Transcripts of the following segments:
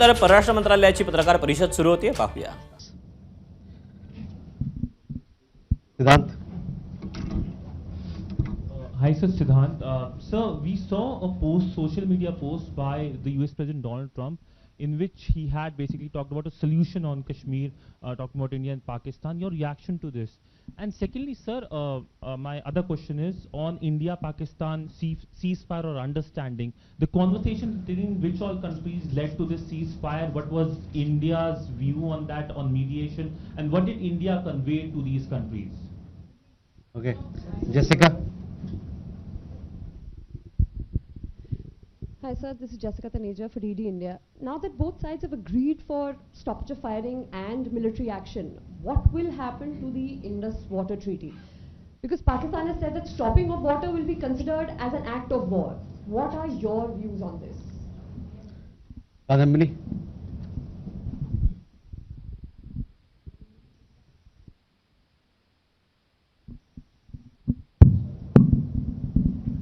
तर परराष्ट्र मंत्रालयाची पत्रकार परिषद सुरू होती, पाहूया. सिद्धांत. Hi, sir, Siddhant. Sir, we saw a post, social media post by the US President Donald Trump, in which he had basically talked about a solution on Kashmir, talking about India and Pakistan. Your reaction to this? And secondly, sir, my other question is on India-Pakistan ceasefire or understanding. The conversation between which all countries led to this ceasefire? What was India's view on that, on mediation? And what did India convey to these countries? Okay. Jessica. Hi sir, this is Jessica Taneja for DD India. Now that both sides have agreed for stoppage of firing and military action, what will happen to the Indus water treaty? Because Pakistan has said that stopping of water will be considered as an act of war. What are your views on this? Kadambini.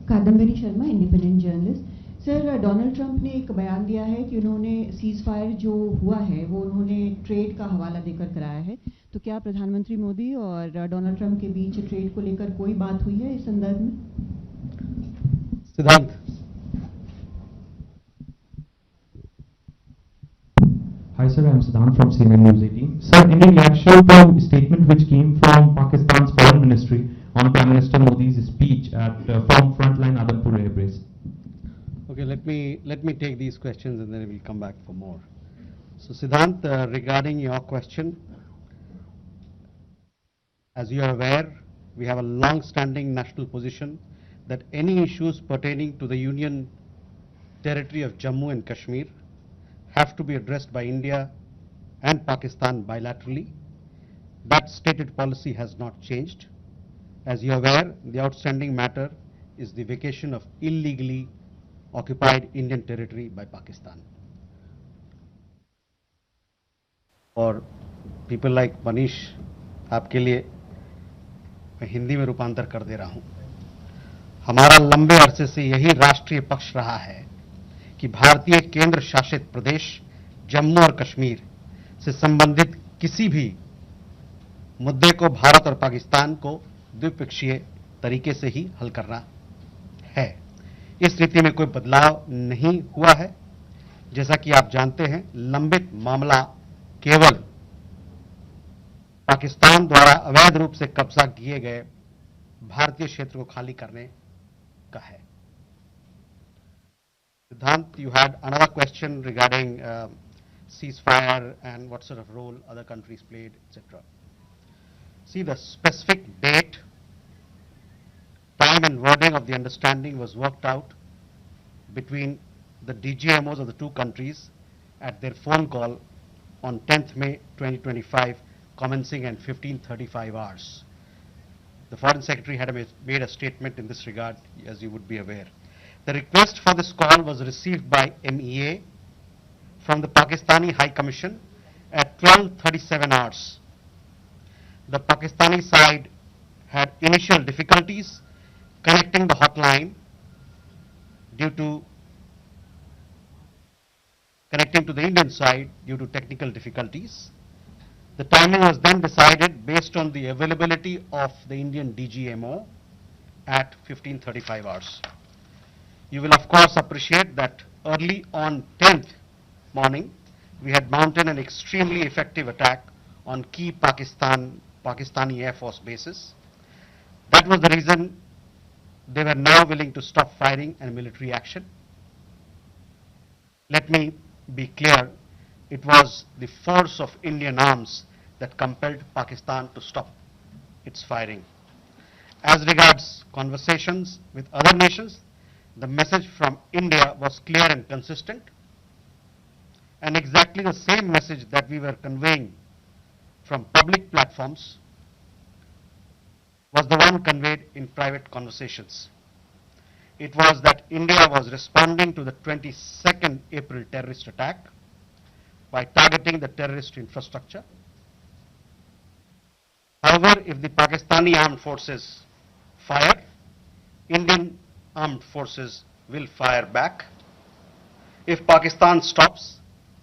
Kadambari Sharma, independent journalist. Sir, Donald Trump ने एक बयान दिया है कि उन्होंने cease fire जो हुआ है वो उन्होंने ट्रेड का हवाला देकर कराया है. तो क्या प्रधानमंत्री मोदी और डोनाल्ड ट्रंप के बीच ट्रेड को लेकर कोई बात हुई है इस संदर्भ में? सिद्धांत. Hi sir, I am Siddhant from CNN News 18. Sir, any reaction to a statement which came from Pakistan's Foreign Ministry on Prime Minister Modi's speech at from frontline Adampur Air Base? Okay, let me take these questions and then we'll come back for more. So Siddhant, regarding your question, as you are aware, we have a long-standing national position that any issues pertaining to the Union territory of Jammu and Kashmir have to be addressed by India and Pakistan bilaterally. That stated policy has not changed. As you are aware, the outstanding matter is the vacation of illegally occupied Indian territory by Pakistan. और people like Manish, आपके लिए मैं हिंदी में रूपांतर कर दे रहा हूं. हमारा लंबे अरसे से यही राष्ट्रीय पक्ष रहा है कि भारतीय केंद्र शासित प्रदेश जम्मू और कश्मीर से संबंधित किसी भी मुद्दे को भारत और पाकिस्तान को द्विपक्षीय तरीके से ही हल करना है. इस स्थिति में कोई बदलाव नहीं हुआ है. जैसा कि आप जानते हैं, लंबित मामला केवल पाकिस्तान द्वारा अवैध रूप से कब्जा किए गए भारतीय क्षेत्र को खाली करने का है. Siddhant, you had another question regarding ceasefire and what sort of role other countries played, etc. See, the specific date, time and wording of the understanding was worked out between the DGMOs of the two countries at their phone call on 10th May 2025, commencing at 15:35 hours. The Foreign Secretary had made a statement in this regard, as you would be aware. The request for this call was received by MEA from the Pakistani High Commission at 12:37 hours. The Pakistani side had initial difficulties connecting the hotline due to connecting to the Indian side due to technical difficulties. The timing was then decided based on the availability of the Indian DGMO at 15:35 hours. You will of course appreciate that early on 10th morning, we had mounted an extremely effective attack on key Pakistani Air Force bases. That was the reason they were now willing to stop firing and military action. Let me be clear, it was the force of Indian arms that compelled Pakistan to stop its firing. As regards conversations with other nations, the message from India was clear and consistent, and exactly the same message that we were conveying from public platforms was the one conveyed in private conversations. It was that India was responding to the 22nd April terrorist attack by targeting the terrorist infrastructure. However, if the Pakistani armed forces fire, Indian armed forces will fire back. If Pakistan stops,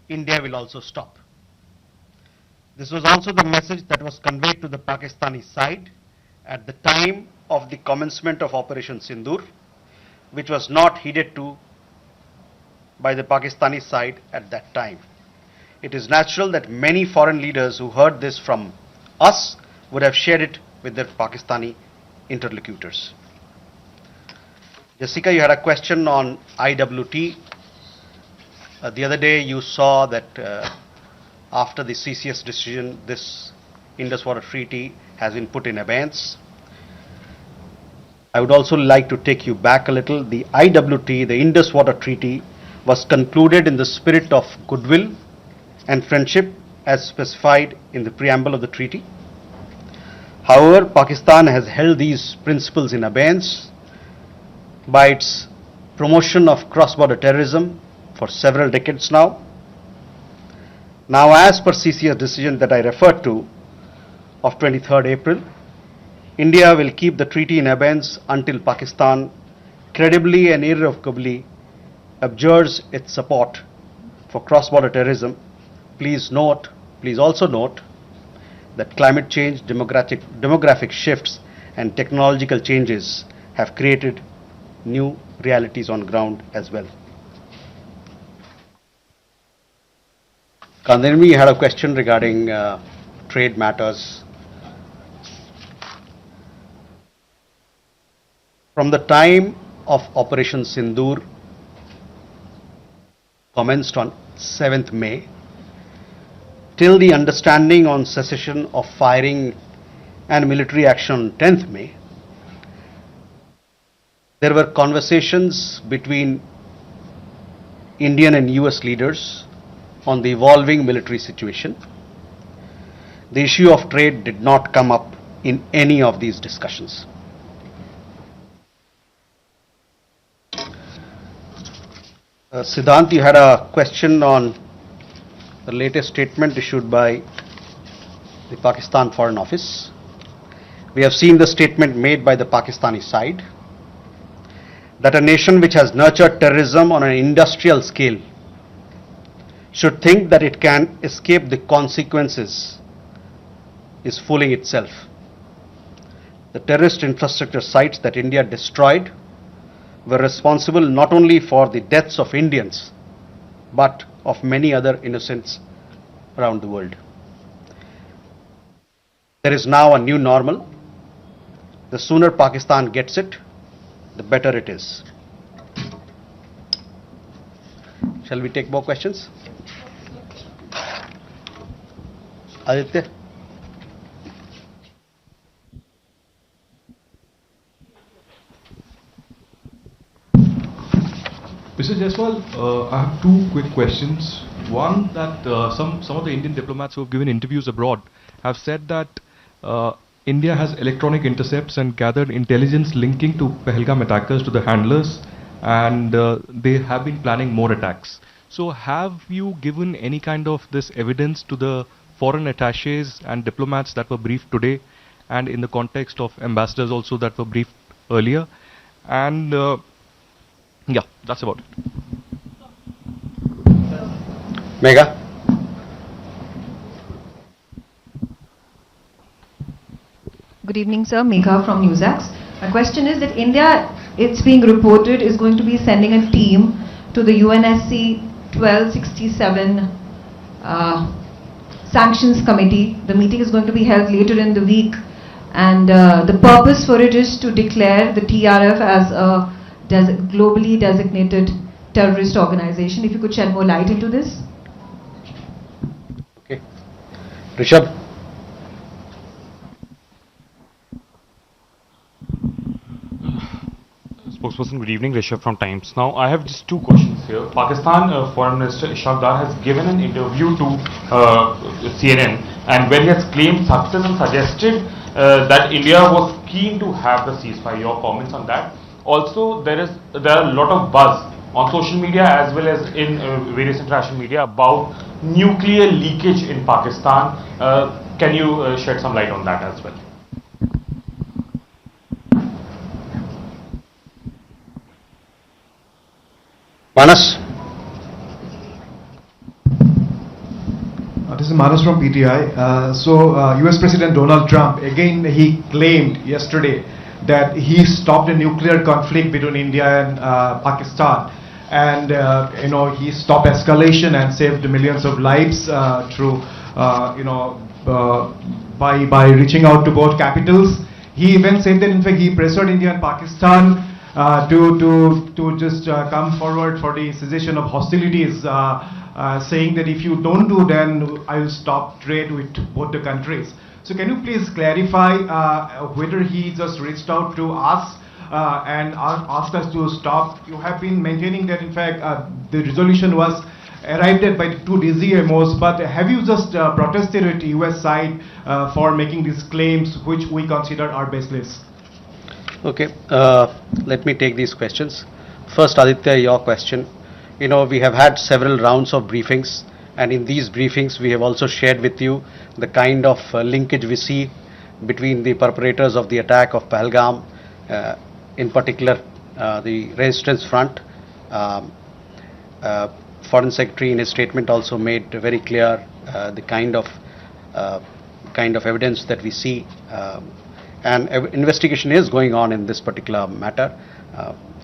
India will also stop. This was also the message that was conveyed to the Pakistani side at the time of the commencement of Operation Sindur, which was not heeded to by the Pakistani side at that time. It is natural that many foreign leaders who heard this from us would have shared it with their Pakistani interlocutors. Jessica, you had a question on IWT. The other day you saw that after the CCS decision, this Indus Water Treaty has been put in abeyance. I would also like to take you back a little. The IWT, the Indus Water Treaty, was concluded in the spirit of goodwill and friendship as specified in the preamble of the treaty. However, Pakistan has held these principles in abeyance by its promotion of cross-border terrorism for several decades now. Now, as per CCS decision that I referred to of 23rd April, India will keep the treaty in abeyance until Pakistan credibly and irrevocably abjures its support for cross-border terrorism. Please also note that climate change, demographic shifts and technological changes have created new realities on ground as well. Kandanvi, you had a question regarding trade matters. From the time of Operation Sindur, commenced on 7th May, till the understanding on cessation of firing and military action on 10th May, there were conversations between Indian and US leaders on the evolving military situation. The issue of trade did not come up in any of these discussions. Siddhant, you had a question on the latest statement issued by the Pakistan Foreign Office. We have seen the statement made by the Pakistani side that a nation which has nurtured terrorism on an industrial scale should think that it can escape the consequences is fooling itself. The terrorist infrastructure sites that India destroyed were responsible not only for the deaths of Indians, but of many other innocents around the world. There is now a new normal. The sooner Pakistan gets it, the better it is. Shall we take more questions? Aditya? Mr. Jaiswal, I have two quick questions. One, that some of the Indian diplomats who have given interviews abroad have said that India has electronic intercepts and gathered intelligence linking to Pahalgam attackers to the handlers, and they have been planning more attacks. So have you given any kind of this evidence to the foreign attaches and diplomats that were briefed today, and in the context of ambassadors also that were briefed earlier? And yeah, that's about it. Majha? Good evening, sir. Majha from Newsax. My question is that India, it's being reported, is going to be sending a team to the UNSC 1267 Sanctions Committee. The meeting is going to be held later in the week, and the purpose for it is to declare the TRF as a globally designated terrorist organization. If you could shed more light into this. Okay. Rishabh? Spokesperson, good evening. Rishabh from Times. Now, I have just two questions here. Pakistan Foreign Minister Ishaq Dar has given an interview to CNN, and where he has claimed success and suggested that India was keen to have the ceasefire. Your comments on that? Also, there are a lot of buzz on social media as well as in various international media about nuclear leakage in Pakistan. Can you shed some light on that as well? Manas? This is Manas from PTI. US President Donald Trump, again, he claimed yesterday that he stopped a nuclear conflict between India and Pakistan. And, he stopped escalation and saved millions of lives through, by reaching out to both capitals. He even said that, in fact, he pressured India and Pakistan to just come forward for the cessation of hostilities, saying that if you don't do, then I will stop trade with both the countries. So can you please clarify whether he just reached out to us and asked us to stop? You have been maintaining that, in fact, the resolution was arrived at by two DCMOs, but have you just protested at the US side for making these claims, which we consider are baseless? Okay, let me take these questions. First, Aditya, your question. We have had several rounds of briefings, and in these briefings we have also shared with you the kind of linkage we see between the perpetrators of the attack of Pahalgam, in particular the Resistance Front. Foreign Secretary in his statement also made very clear the kind of evidence that we see, and investigation is going on in this particular matter.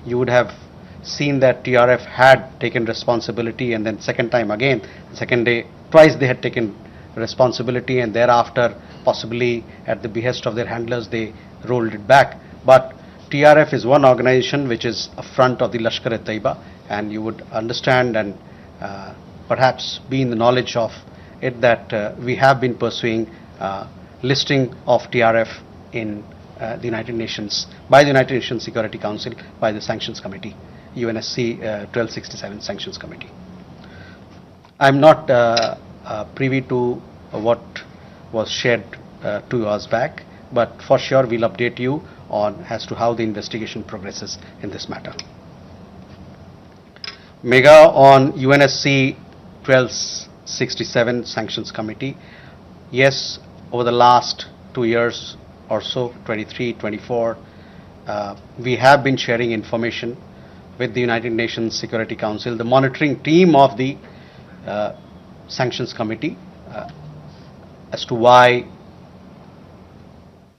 You would have seen that TRF had taken responsibility, and then second time again, second day, twice they had taken responsibility, and thereafter, possibly at the behest of their handlers, they rolled it back. But TRF is one organization which is a front of the Lashkar-e-Taiba, and you would understand and perhaps be in the knowledge of it that we have been pursuing listing of TRF in the United Nations, by the United Nations Security Council, by the Sanctions Committee, UNSC 1267 Sanctions Committee. I'm not privy to what was shared 2 hours back, but for sure we'll update you on as to how the investigation progresses in this matter. Majha, on UNSC 1267 Sanctions Committee, yes, over the last 2 years or so, 23, 24, we have been sharing information with the United Nations Security Council, the monitoring team of the Sanctions Committee, as to why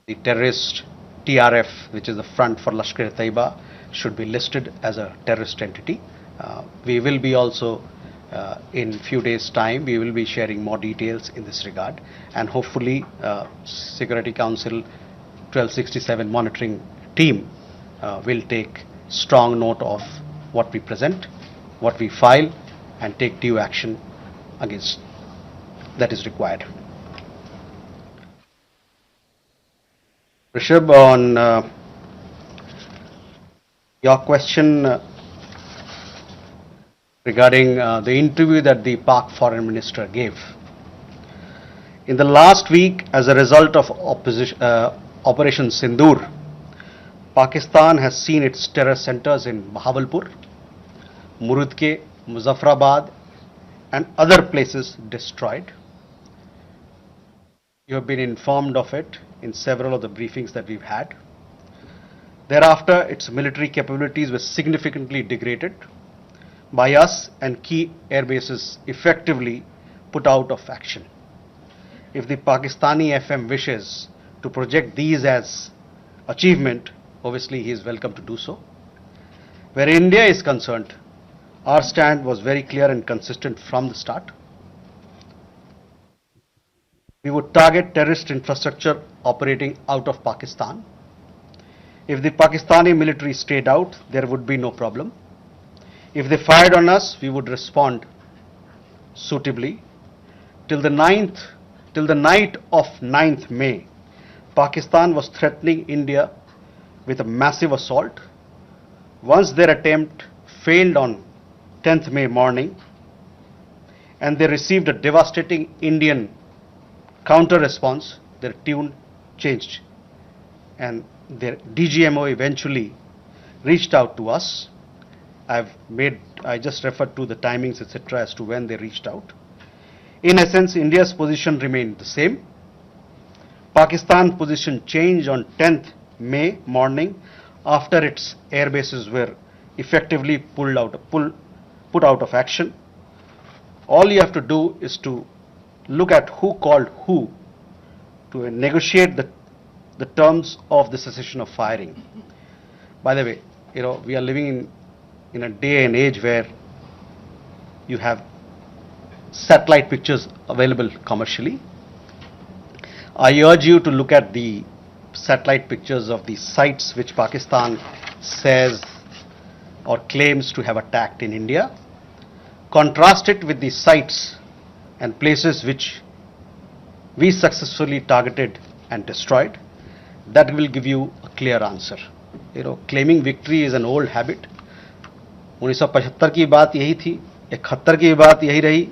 the terrorist TRF, which is the front for Lashkar-e-Taiba, should be listed as a terrorist entity. We will be also, in few days' time, we will be sharing more details in this regard, and hopefully Security Council 1267 monitoring team will take strong note of what we present, what we file, and take due action against that is required. Rishabh, on your question regarding the interview that the Pak Foreign Minister gave. In the last week, as a result of Operation Sindur, Pakistan has seen its terror centers in Bahawalpur, Murudke, Muzaffarabad, and other places destroyed. You have been informed of it in several of the briefings that we've had. Thereafter, its military capabilities were significantly degraded by us, and key air bases effectively put out of action. If the Pakistani FM wishes to project these as achievement, obviously he is welcome to do so. Where India is concerned, our stand was very clear and consistent from the start. We would target terrorist infrastructure operating out of Pakistan. If the Pakistani military stayed out, there would be no problem. If they fired on us, we would respond suitably. Till the night of 9th May, Pakistan was threatening India with a massive assault. Once their attempt failed on 10th May morning, and they received a devastating Indian counter response, their tune changed, and their DGMO eventually reached out to us. I just referred to the timings, etc., as to when they reached out. In essence, India's position remained the same. Pakistan's position changed on 10th May morning after its air bases were effectively put out of action. All you have to do is to look at who called who to negotiate the terms of the cessation of firing. By the way, we are living in a day and age where you have satellite pictures available commercially. I urge you to look at the satellite pictures of the sites which Pakistan says or claims to have attacked in India. Contrast it with the sites and places which we successfully targeted and destroyed. That will give you a clear answer. Claiming victory is an old habit. 1975 की बात यही थी, 71 की बात यही रही,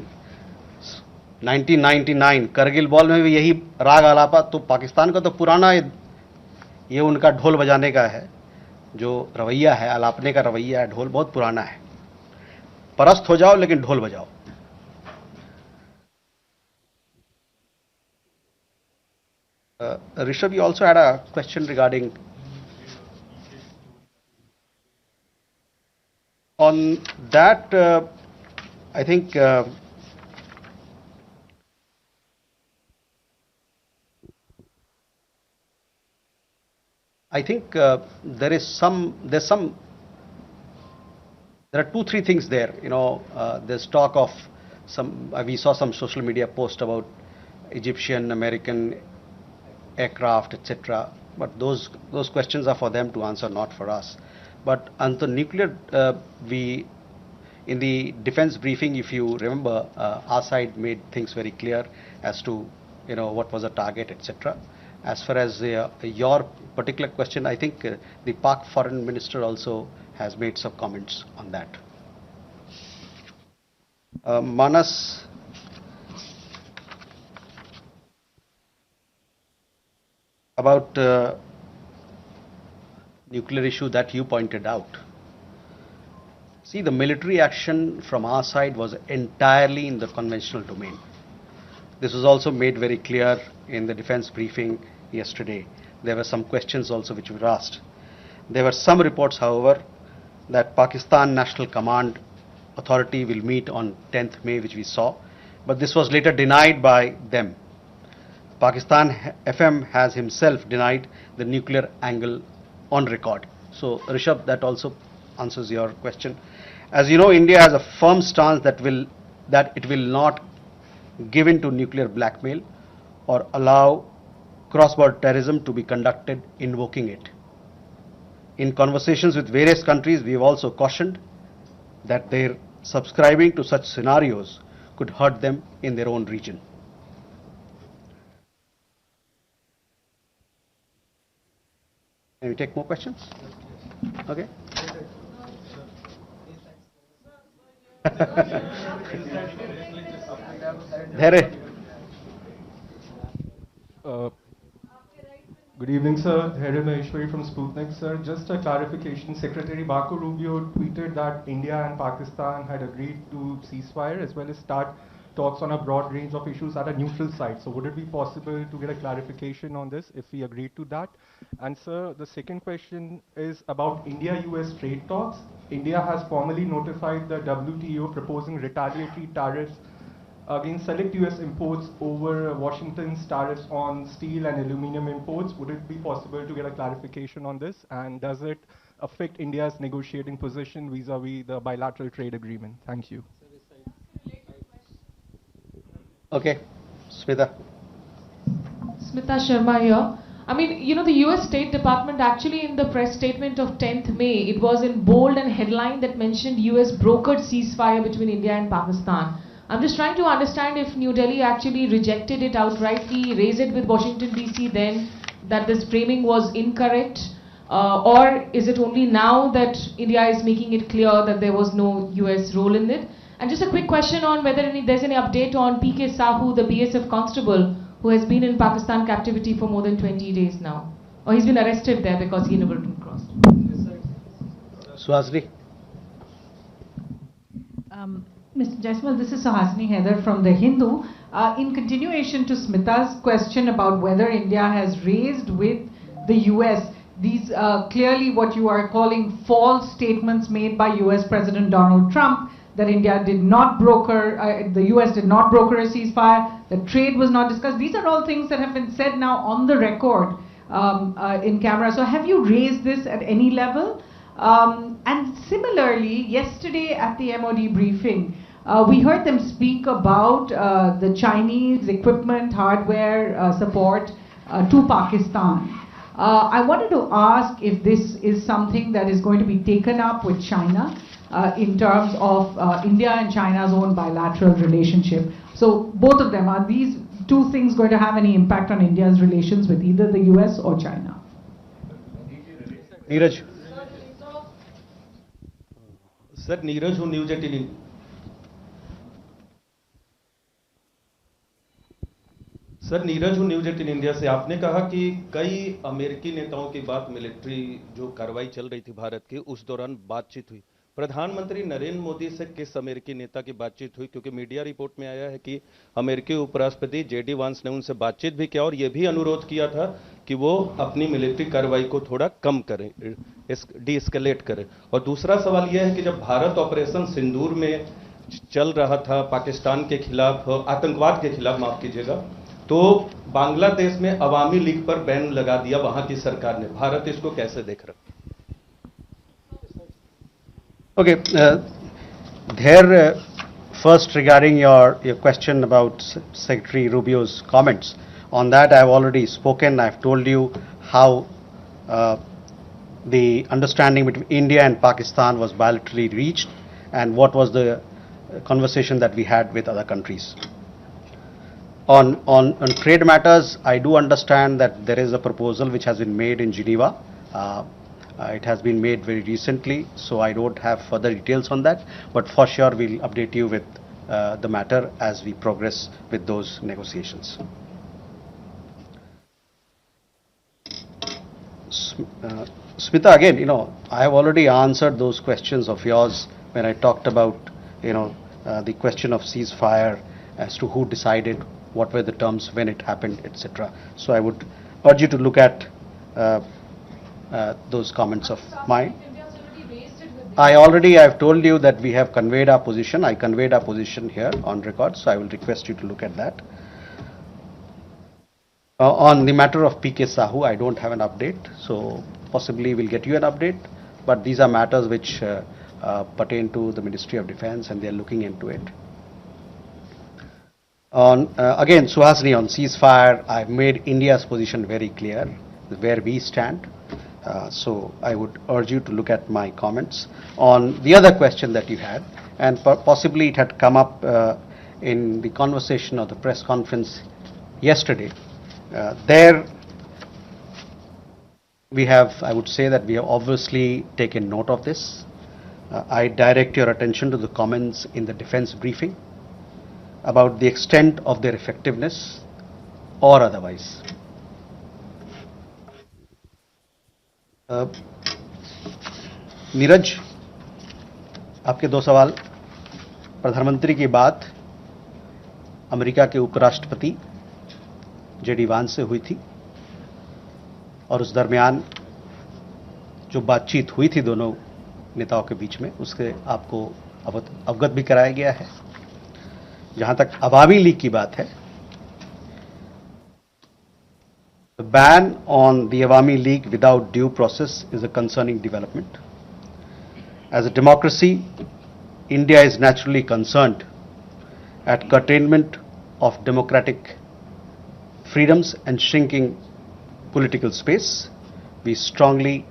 1999 Kargil war में भी यही राग आलापा. तो पाकिस्तान का तो पुराना ये उनका ढोल बजाने का है, जो रवैया है, आलापने का रवैया है, ढोल बहुत पुराना है. परस्त हो जाओ लेकिन ढोल बजाओ. Rishabh, you also had a question regarding on that. I think there are 2-3 things there. There's talk of some. We saw some social media post about Egyptian, American aircraft, etc. But those questions are for them to answer, not for us. But on the nuclear, in the defense briefing, if you remember, our side made things very clear as to what was the target, etc. As far as your particular question, I think the Pak Foreign Minister also has made some comments on that. Manas, about nuclear issue that you pointed out. See, the military action from our side was entirely in the conventional domain. This was also made very clear in the defense briefing yesterday. There were some questions also which were asked. There were some reports, however, that Pakistan National Command Authority will meet on 10th May, which we saw, but this was later denied by them. Pakistan FM has himself denied the nuclear angle on record. So, Rishabh, that also answers your question. As you know, India has a firm stance that it will not give in to nuclear blackmail or allow cross-border terrorism to be conducted invoking it. In conversations with various countries, we have also cautioned that their subscribing to such scenarios could hurt them in their own region. Can we take more questions? Okay. Good evening, sir. Here Maheshwari from Sputnik, sir. Just a clarification. Secretary Marco Rubio tweeted that India and Pakistan had agreed to ceasefire as well as start talks on a broad range of issues at a neutral site. So would it be possible to get a clarification on this if we agreed to that? And sir, the second question is about India-US trade talks. India has formally notified the WTO proposing retaliatory tariffs against select US imports over Washington's tariffs on steel and aluminum imports. Would it be possible to get a clarification on this? And does it affect India's negotiating position vis-a-vis the bilateral trade agreement? Thank you. Okay, Smita. Smita Sharma here. I mean, the US State Department actually in the press statement of 10th May, it was in bold and headline that mentioned US brokered ceasefire between India and Pakistan. I'm just trying to understand if New Delhi actually rejected it outrightly, raised it with Washington DC then, that this framing was incorrect, or is it only now that India is making it clear that there was no US role in it? And just a quick question on whether there's any update on PK Sahu, the BSF constable, who has been in Pakistan captivity for more than 20 days now. Or he's been arrested there because he never crossed. Suhasini. Mr. Jaiswal, this is Suhasini Heather from The Hindu. In continuation to Smita's question about whether India has raised with the US these clearly what you are calling false statements made by US President Donald Trump, that India did not broker, the US did not broker a ceasefire, that trade was not discussed. These are all things that have been said now on the record in camera. So have you raised this at any level? And similarly, yesterday at the MOD briefing, we heard them speak about the Chinese equipment, hardware support to Pakistan. I wanted to ask if this is something that is going to be taken up with China in terms of India and China's own bilateral relationship. So both of them, are these two things going to have any impact on India's relations with either the US or China? Neeraj. Sir, Neeraj who News 18 sir Neeraj हूँ news 18 India से। आपने कहा कि कई अमेरिकी नेताओं की बात मिलिट्री जो कार्रवाई चल रही थी भारत की उस दौरान बातचीत हुई। प्रधानमंत्री नरेंद्र मोदी से किस अमेरिकी नेता की बातचीत हुई? क्योंकि मीडिया रिपोर्ट में आया है कि अमेरिकी उपराष्ट्रपति जेडी वांस ने उनसे बातचीत भी किया और यह भी अनुरोध किया था कि वो अपनी मिलिट्री कार्रवाई को थोड़ा कम करें, डीएस्केलेट करें। और दूसरा सवाल यह है कि जब भारत ऑपरेशन सिंदूर में चल रहा था पाकिस्तान के खिलाफ, आतंकवाद के खिलाफ माफ कीजिएगा, तो बांग्लादेश में अवामी लीग पर बैन लगा दिया वहां की सरकार ने। भारत इसको कैसे देख रहा? Okay, first regarding your question about Secretary Rubio's comments, on that I have already spoken. I have told you how the understanding between India and Pakistan was bilaterally reached and what was the conversation that we had with other countries. On trade matters, I do understand that there is a proposal which has been made in Geneva. It has been made very recently, so I don't have further details on that, but for sure we'll update you with the matter as we progress with those negotiations. Smita, again, I have already answered those questions of yours when I talked about, the question of ceasefire as to who decided, what were the terms, when it happened, etc. So I would urge you to look at those comments of mine. I have told you that we have conveyed our position. I conveyed our position here on record, so I will request you to look at that. On the matter of PK Sahu, I don't have an update, so possibly we'll get you an update, but these are matters which pertain to the Ministry of Defense and they are looking into it. Again, Suhasini, on ceasefire, I've made India's position very clear, where we stand. So I would urge you to look at my comments. On the other question that you had, and possibly it had come up in the conversation or the press conference yesterday, there we have, I would say that we have obviously taken note of this. I direct your attention to the comments in the defense briefing about the extent of their effectiveness or otherwise. Neeraj, आपके दो सवाल। प्रधानमंत्री की बात America के उपराष्ट्रपति JD वांस से हुई थी और उस दरमियान जो बातचीत हुई थी दोनों नेताओं के बीच में, उससे आपको अवगत भी कराया गया है। जहां तक अवामी लीग की बात है, the ban on the Awami League without due process is a concerning development. As a democracy, India is naturally concerned at curtailment of democratic freedoms and shrinking political space. We strongly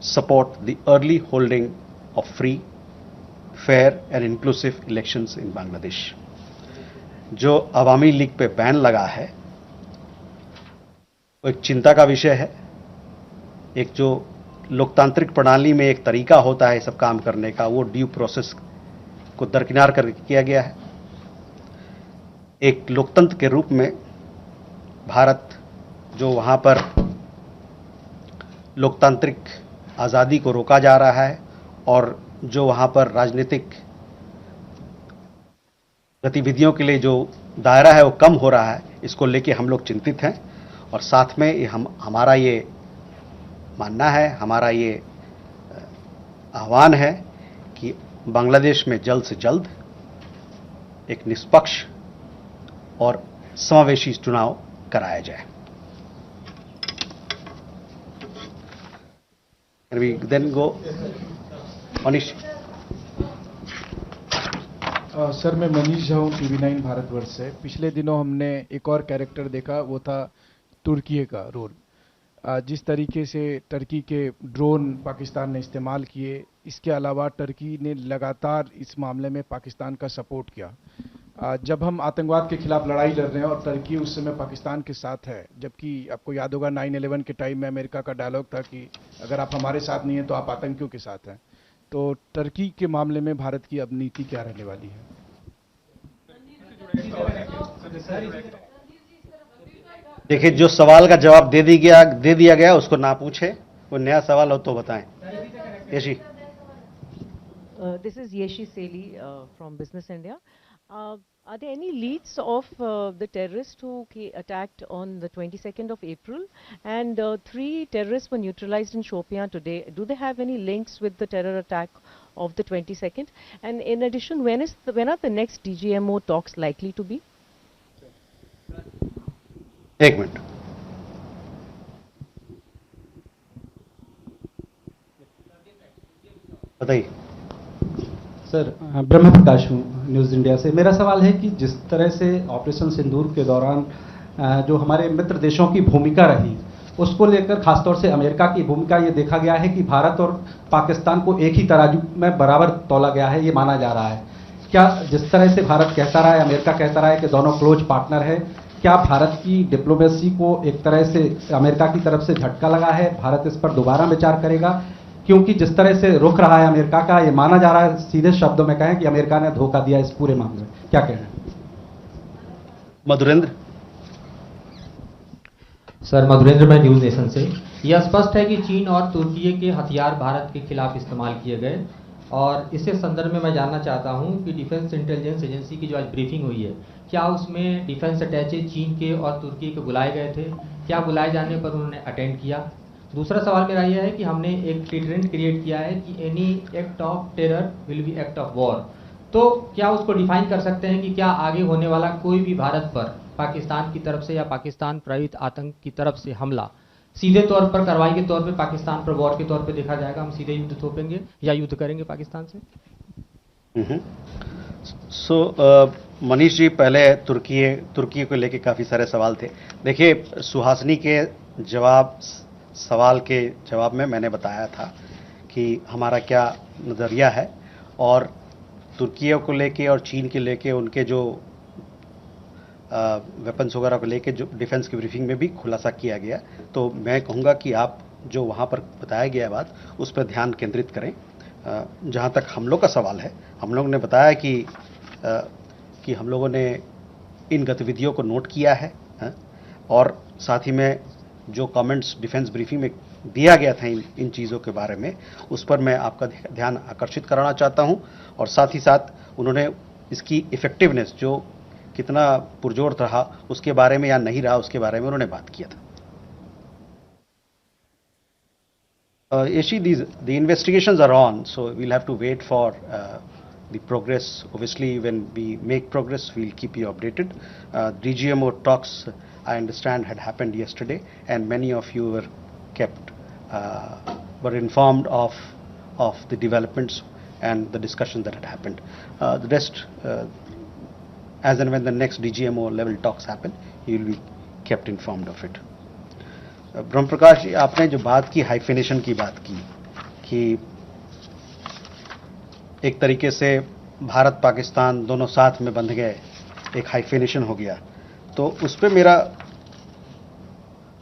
support the early holding of free, fair and inclusive elections in Bangladesh. जो अवामी league पे ban लगा है वो एक चिंता का विषय है। एक जो लोकतांत्रिक प्रणाली में एक तरीका होता है सब काम करने का, वो ड्यू प्रोसेस को दरकिनार करके किया गया है। एक लोकतंत्र के रूप में भारत जो वहां पर लोकतांत्रिक आज़ादी को रोका जा रहा है और जो वहां पर राजनीतिक गतिविधियों के लिए जो दायरा है वो कम हो रहा है, इसको लेके हम लोग चिंतित हैं। और साथ में हमारा ये मानना है, हमारा ये आह्वान है कि बांग्लादेश में जल्द से जल्द एक निष्पक्ष और समावेशी चुनाव कराया जाए। Can we then go? Manish. Sir मैं मनीष झा हूँ TV9 भारतवर्ष से। पिछले दिनों हमने एक और कैरेक्टर देखा, वो था तुर्की का रोल। जिस तरीके से टर्की के ड्रोन पाकिस्तान ने इस्तेमाल किए, इसके अलावा टर्की ने लगातार इस मामले में पाकिस्तान का सपोर्ट किया। जब हम आतंकवाद के खिलाफ लड़ाई लड़ रहे हैं और टर्की उस समय पाकिस्तान के साथ है, जबकि आपको याद होगा 9/11 के टाइम में अमेरिका का डायलॉग था कि अगर आप हमारे साथ नहीं हैं तो आप आतंकियों के साथ हैं। तो टर्की के मामले में भारत की अब नीति क्या रहने वाली है? देखिए, जो सवाल का जवाब दे दिया गया उसको ना पूछे, वो नया सवाल हो तो बताएं। Yeshi. This is Yeshi Seli from Business India. Are there any leads of the terrorists who attacked on the 22nd of April? And 3 terrorists were neutralized in Shopian today. Do they have any links with the terror attack of the 22nd? And in addition, when are the next DGMO talks likely to be? एक minute. बताइए। Sir, ब्रह्म प्रकाश हूँ news India से। मेरा सवाल है कि जिस तरह से ऑपरेशन सिंदूर के दौरान जो हमारे मित्र देशों की भूमिका रही, उसको लेकर खासतौर से अमेरिका की भूमिका ये देखा गया है कि भारत और पाकिस्तान को एक ही तराजू में बराबर तौला गया है, ये माना जा रहा है। क्या जिस तरह से भारत कहता रहा है, अमेरिका कहता रहा है कि दोनों क्लोज पार्टनर है, क्या भारत की डिप्लोमेसी को एक तरह से अमेरिका की तरफ से झटका लगा है? भारत इस पर दोबारा विचार करेगा? क्योंकि जिस तरह से रुख रहा है अमेरिका का, ये माना जा रहा है, सीधे शब्दों में कहें कि अमेरिका ने धोखा दिया इस पूरे मामले में, क्या कह रहे हैं? मधुरेंद्र। सर, मधुरेंद्र मैं न्यूज़ नेशन से। यह स्पष्ट है कि चीन और तुर्की के हथियार भारत के खिलाफ इस्तेमाल किए गए, और इसी संदर्भ में मैं जानना चाहता हूं कि डिफेंस इंटेलिजेंस एजेंसी की जो आज ब्रीफिंग हुई है, क्या उसमें डिफेंस अटैचे चीन के और तुर्की के बुलाए गए थे? क्या बुलाए जाने पर उन्होंने अटेंड किया? दूसरा सवाल मेरा यह है कि हमने एक डिटरेंट क्रिएट किया है कि any act of terror will be act of war, तो क्या उसको डिफाइन कर सकते हैं कि क्या आगे होने वाला कोई भी भारत पर पाकिस्तान की तरफ से या पाकिस्तान प्रेरित आतंक की तरफ से हमला सीधे तौर पर कार्रवाई के तौर पे पाकिस्तान पर वॉर के तौर पे देखा जाएगा? हम सीधे युद्ध थोपेंगे या युद्ध करेंगे पाकिस्तान से? मनीष जी, पहले तुर्की को लेके काफ़ी सारे सवाल थे। देखिए, सुहासिनी के सवाल के जवाब में मैंने बताया था कि हमारा क्या नज़रिया है, और तुर्की को लेके और चीन के लेके उनके जो वेपन्स वगैरह को लेके जो डिफेंस की ब्रीफिंग में भी खुलासा किया गया। तो मैं कहूँगा कि आप जो वहाँ पर बताया गया बात, उस पर ध्यान केंद्रित करें। जहाँ तक हम लोग का सवाल है, हम लोग ने बताया कि हम लोगों ने इन गतिविधियों को नोट किया है, और साथ ही में जो कमेंट्स डिफेंस ब्रीफिंग में दिया गया था इन चीज़ों के बारे में, उस पर मैं आपका ध्यान आकर्षित कराना चाहता हूं, और साथ ही साथ उन्होंने इसकी इफेक्टिवनेस जो कितना पुरजोर रहा उसके बारे में या नहीं रहा उसके बारे में उन्होंने बात किया था। The investigations are on, so we'll have to wait for the progress. Obviously, when we make progress, we'll keep you updated. DGMO talks, I understand, had happened yesterday, and many of you were informed of the developments and the discussion that had happened. The rest, as and when the next DGMO level talks happen, you will be kept informed of it. ब्रह्म प्रकाश जी, आपने जो बात की hyphenation की बात की कि एक तरीके से भारत पाकिस्तान दोनों साथ में बंध गए, एक हाइफिनेशन हो गया, तो उस पर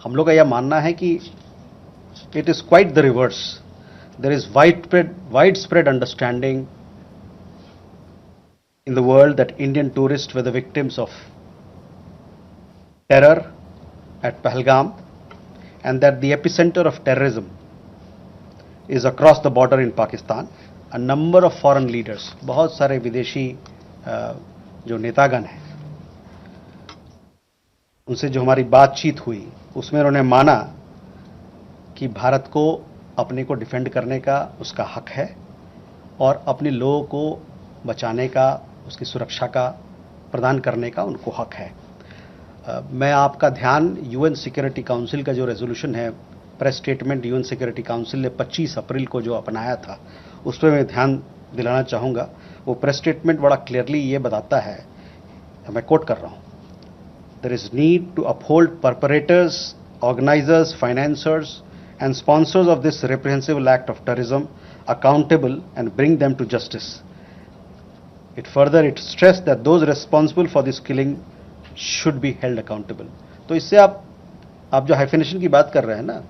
हम लोग का यह मानना है कि it is quite the reverse. There is widespread understanding in the world that Indian tourists were the victims of terror at Pahalgam, and that the epicenter of terrorism is across the border in Pakistan. A number of foreign leaders, बहुत सारे विदेशी जो नेतागण हैं, उनसे जो हमारी बातचीत हुई उसमें उन्होंने माना कि भारत को अपने को डिफेंड करने का उसका हक है, और अपने लोगों को बचाने का, उसकी सुरक्षा का प्रदान करने का उनको हक है। मैं आपका ध्यान यूएन सिक्योरिटी काउंसिल का जो रेजोल्यूशन है, press statement UN security council ने 25 अप्रैल को जो अपनाया था, उस पर मैं ध्यान दिलाना चाहूँगा। वो प्रेस स्टेटमेंट बड़ा क्लियरली ये बताता है, मैं कोट कर रहा हूँ, there is need to uphold perpetrators, organizers, financiers and sponsors of this reprehensible act of terrorism accountable and bring them to justice. It stressed that those responsible for this killing should be held accountable. तो इससे आप जो hyphenation की बात कर रहे हैं ना,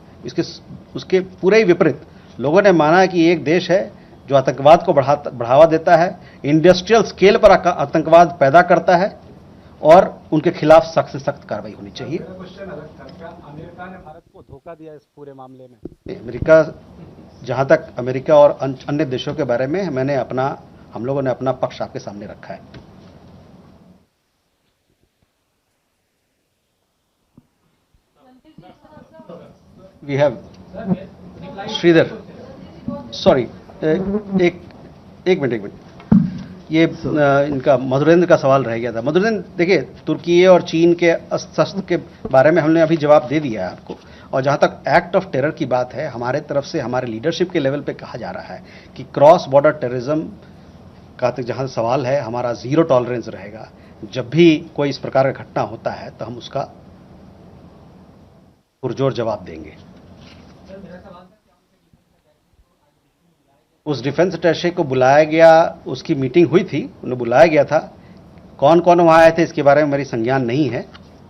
उसके पूरे ही विपरीत लोगों ने माना कि एक देश है जो आतंकवाद को बढ़ावा देता है, इंडस्ट्रियल स्केल पर आतंकवाद पैदा करता है और उनके खिलाफ सख्त से सख्त कार्रवाई होनी चाहिए। अमेरिका ने भारत को धोखा दिया इस पूरे मामले में। अमेरिका, जहां तक अमेरिका और अन्य देशों के बारे में हम लोगों ने अपना पक्ष आपके सामने रखा है। वी हैव श्रीधर, सॉरी, एक मिनट, ये इनका मधुरेंद्र का सवाल रह गया था। मधुरेंद्र, देखिए, तुर्की और चीन के अस्त्र के बारे में हमने अभी जवाब दे दिया है आपको, और जहां तक एक्ट ऑफ टेरर की बात है, हमारे तरफ से हमारे लीडरशिप के लेवल पे कहा जा रहा है कि क्रॉस बॉर्डर टेररिज्म का जहां सवाल है, हमारा जीरो टॉलरेंस रहेगा। जब भी कोई इस प्रकार का घटना होता है तो हम उसका पुरजोर जवाब देंगे। उस डिफेंस अटैचे को बुलाया गया, उसकी मीटिंग हुई थी, उन्हें बुलाया गया था। कौन कौन वहां आए थे इसके बारे में मेरी संज्ञान नहीं है,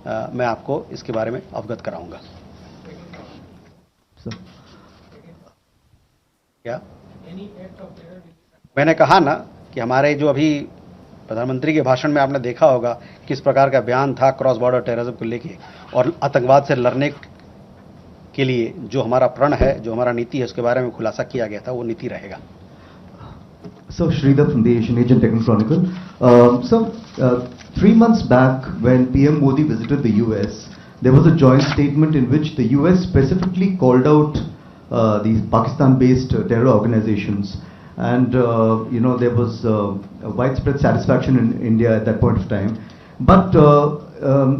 मैं आपको इसके बारे में अवगत कराऊंगा। क्या मैंने कहा ना कि हमारे जो अभी प्रधानमंत्री के भाषण में आपने देखा होगा किस प्रकार का बयान था क्रॉस बॉर्डर टेररिज्म को लेके, और आतंकवाद से लड़ने के लिए जो हमारा प्रण है, जो हमारा नीति है, उसके बारे में खुलासा किया गया था, वो नीति रहेगा। So Sridhar from the Asian Age and Techno Chronicle. 3 months back when PM Modi visited the US, there was a joint statement in which the US specifically called out these Pakistan-based terror organizations, and there was widespread satisfaction in India at that point of time. But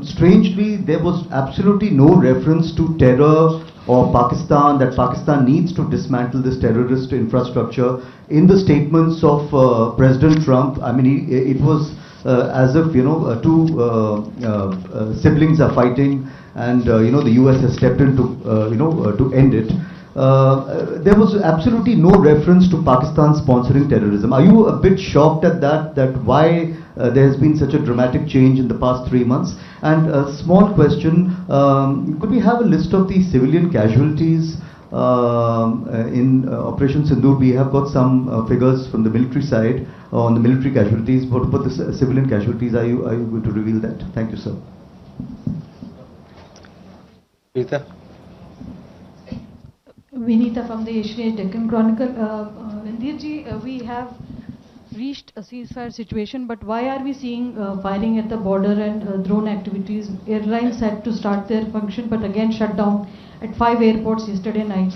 strangely, there was absolutely no reference to terror or Pakistan, that Pakistan needs to dismantle this terrorist infrastructure in the statements of President Trump. I mean, it was as if, two siblings are fighting, and the US has stepped in to end it. There was absolutely no reference to Pakistan sponsoring terrorism. Are you a bit shocked at that why there has been such a dramatic change in the past 3 months? And a small question, could we have a list of the civilian casualties in Operation Sindur? We have got some figures from the military side on the military casualties. What about the civilian casualties? Are you going to reveal that? Thank you, sir. Rita? Vinita from the Asian Age Deccan Chronicle. Indirji, we have reached a ceasefire situation, but why are we seeing firing at the border and drone activities? Airlines had to start their function, but again shut down at 5 airports yesterday night.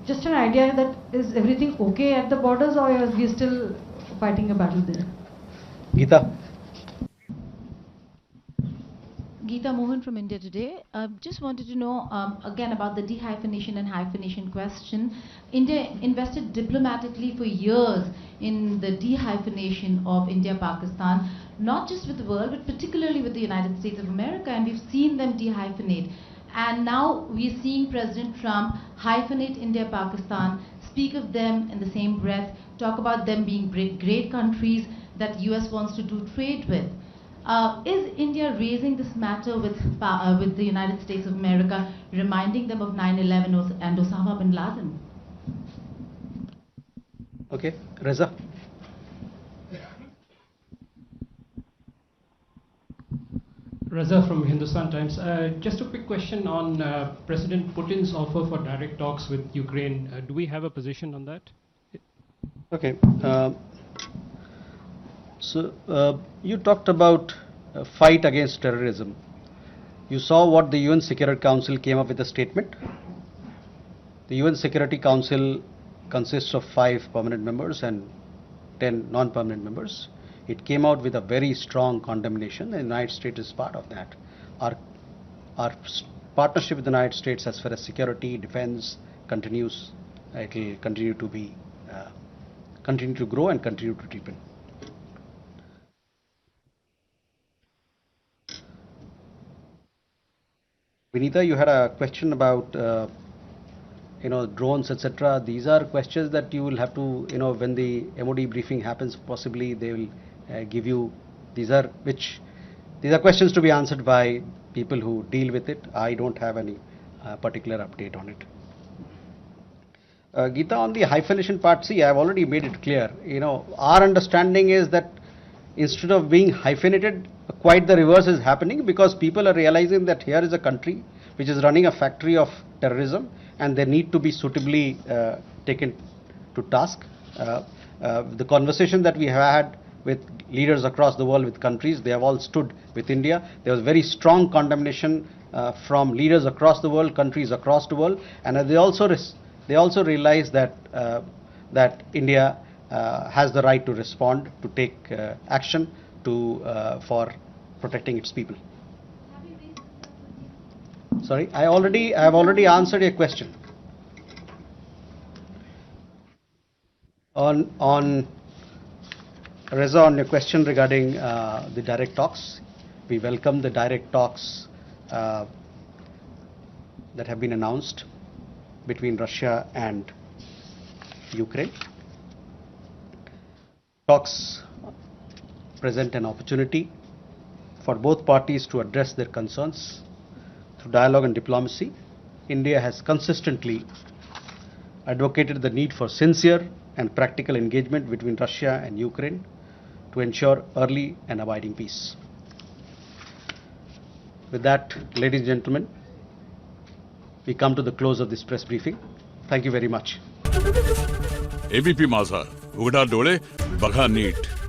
Just an idea, that is everything okay at the borders, or are we still fighting a battle there? Geeta? Geeta Mohan from India Today. Just wanted to know again about the dehyphenation and hyphenation question. India invested diplomatically for years in the dehyphenation of India-Pakistan, not just with the world, but particularly with the United States of America, and we've seen them dehyphenate. And now we're seeing President Trump hyphenate India-Pakistan, speak of them in the same breath, talk about them being great countries that US wants to do trade with. Is India raising this matter with the United States of America, reminding them of 9/11 and Osama bin Laden? Okay, Reza. Reza from Hindustan Times. Just a quick question on President Putin's offer for direct talks with Ukraine. Do we have a position on that? Okay. So you talked about a fight against terrorism. You saw what the UN Security Council came up with a statement. The UN Security Council consists of 5 permanent members and 10 non-permanent members. It came out with a very strong condemnation. The United States is part of that. Our partnership with the United States as far as security, defense continues. It will continue to be, continue to grow and continue to deepen. Vinita, you had a question about drones, etc. These are questions that you will have to, when the MOD briefing happens, possibly they will give you. These are questions to be answered by people who deal with it. I don't have any particular update on it. Geeta, on the hyphenation part, see, I have already made it clear. Our understanding is that instead of being hyphenated, quite the reverse is happening, because people are realizing that here is a country which is running a factory of terrorism, and they need to be suitably taken to task. The conversation that we have had with leaders across the world, with countries, they have all stood with India. There was very strong condemnation from leaders across the world, countries across the world, and they also realize that that India has the right to respond, to take action for protecting its people. Sorry, I have already answered your question. On Reza, on your question regarding the direct talks, we welcome the direct talks that have been announced between Russia and Ukraine. Talks present an opportunity for both parties to address their concerns through dialogue and diplomacy. India has consistently advocated the need for sincere and practical engagement between Russia and Ukraine to ensure early and abiding peace. With that, ladies and gentlemen, we come to the close of this press briefing. Thank you very much. ABP माझा, उघडा डोळे, बघा NEET.